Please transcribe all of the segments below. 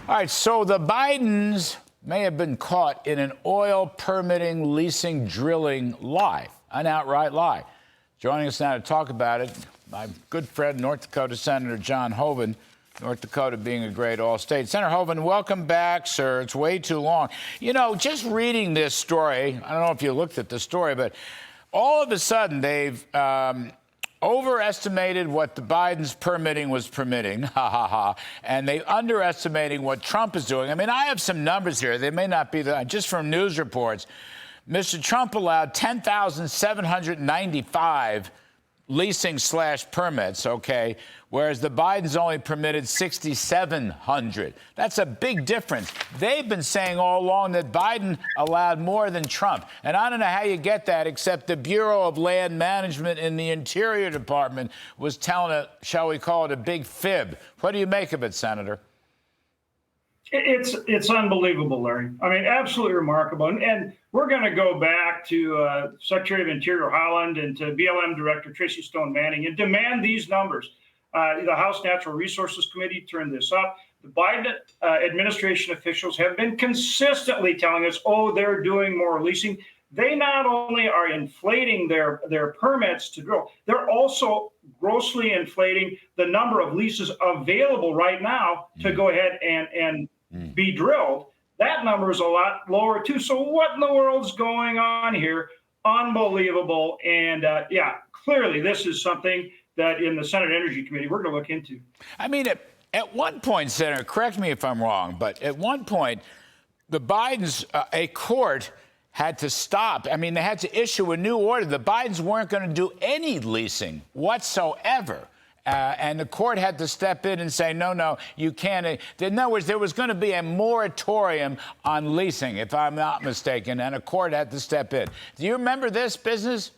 All right, so the Bidens may have been caught in an oil permitting, leasing, drilling lie, an outright lie. Joining us now to talk about it, my good friend, North Dakota Senator John Hoeven, North Dakota being a great all-state. Senator Hoeven, welcome back, sir. It's way too long. You know, just reading this story, I don't know if you looked at the story, but all of a sudden they've overestimated what the Biden's permitting was permitting, and they underestimating what Trump is doing. I mean, I have some numbers here. They may not be just from news reports. Mr. Trump allowed 10,795 leasing/permits, okay, whereas the Bidens only permitted 6,700. That's a big difference. They've been saying all along that Biden allowed more than Trump. And I don't know how you get that, except the Bureau of Land Management in the Interior Department was telling it, shall we call it, a big fib. What do you make of it, Senator? It's unbelievable, Larry. I mean, absolutely remarkable. And we're going to go back to Secretary of Interior Haaland and to BLM Director Tracy Stone Manning and demand these numbers. The House Natural Resources Committee turned this up. The Biden administration officials have been consistently telling us, oh, they're doing more leasing. They not only are inflating their permits to drill, they're also grossly inflating the number of leases available right now to go ahead and be drilled. That number is a lot lower too. So what in the world's going on here? Unbelievable. And yeah, clearly this is something that in the Senate Energy Committee we're going to look into. I mean, at one point, Senator, correct me if I'm wrong, but at one point, the Bidens, a court had to stop. I mean, they had to issue a new order. The Bidens weren't going to do any leasing whatsoever. And the court had to step in and say, no, you can't. In other words, there was going to be a moratorium on leasing, if I'm not mistaken, and a court had to step in. Do you remember this business?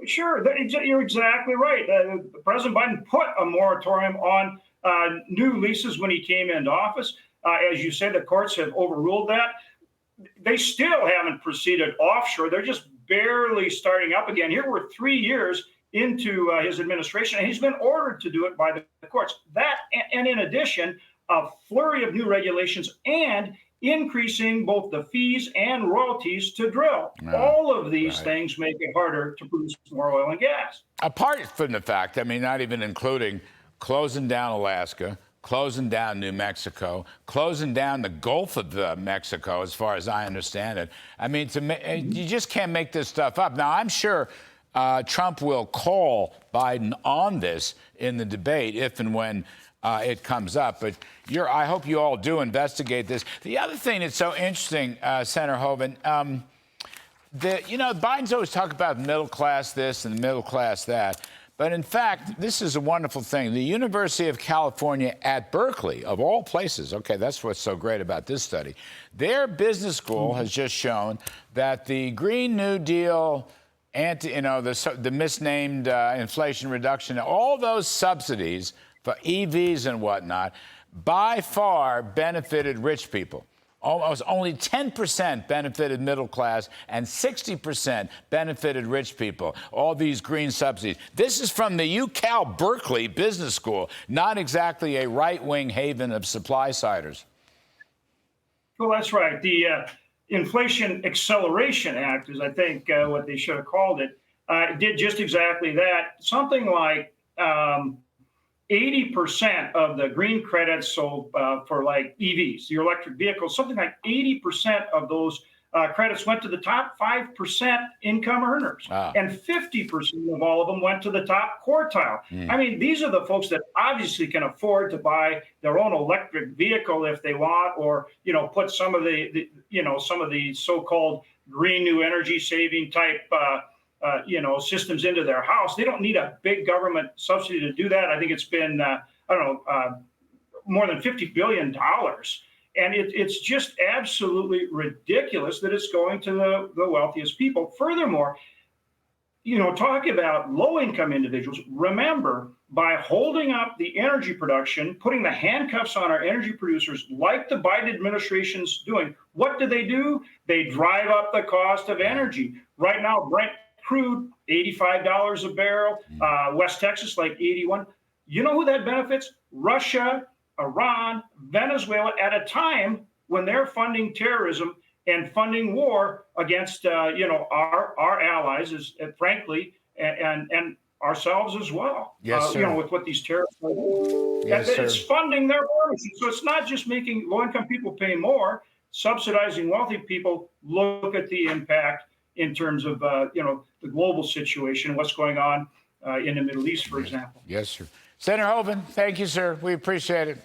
Sure. You're exactly right. President Biden put a moratorium on new leases when he came into office. As you said, the courts have overruled that. They still haven't proceeded offshore. They're just barely starting up again. Here we're 3 years into his administration, and he's been ordered to do it by the courts. That, and in addition, a flurry of new regulations and increasing both the fees and royalties to drill. All of these things make it harder to produce more oil and gas. Apart from the fact, I mean, not even including closing down Alaska, closing down New Mexico, closing down the Gulf of Mexico, as far as I understand it. I mean, you just can't make this stuff up. Now, I'm sure Trump will call Biden on this in the debate if and when it comes up. But I hope you all do investigate this. The other thing that's so interesting, Senator Hoeven, Biden's always talk about middle class this and middle class that. But in fact, this is a wonderful thing. The University of California at Berkeley, of all places, okay, that's what's so great about this study. Their business school has just shown that the Green New Deal, the misnamed Inflation Reduction, all those subsidies for EVs and whatnot, by far benefited rich people. Almost only 10% benefited middle class and 60% benefited rich people, all these green subsidies. This is from the UCal Berkeley Business School, not exactly a right-wing haven of supply-siders. Well, that's right. The Inflation Acceleration Act is, I think, what they should have called it, did just exactly that. Something like 80% of the green credits sold for like EVs, your electric vehicles, something like 80% of those credits went to the top 5% income earners. Wow. And 50% of all of them went to the top quartile. I mean, these are the folks that obviously can afford to buy their own electric vehicle if they want, or, put some of the so-called green new energy saving type systems into their house. They don't need a big government subsidy to do that. I think it's been, more than $50 billion. And it's just absolutely ridiculous that it's going to the wealthiest people. Furthermore, talk about low-income individuals. Remember, by holding up the energy production, putting the handcuffs on our energy producers like the Biden administration's doing, what do? They drive up the cost of energy. Right now, Brent crude, $85 a barrel. West Texas, like 81. You know who that benefits? Russia Iran, Venezuela at a time when they're funding terrorism and funding war against our allies, is frankly, and ourselves as well. Yes, sir. With what these terrorists are doing. Yes, It's sir. funding their policies. So it's not just making low-income people pay more, subsidizing wealthy people. Look at the impact in terms of the global situation, what's going on in the Middle East, for example. Yes, sir. Senator Hoeven, thank you, sir. We appreciate it.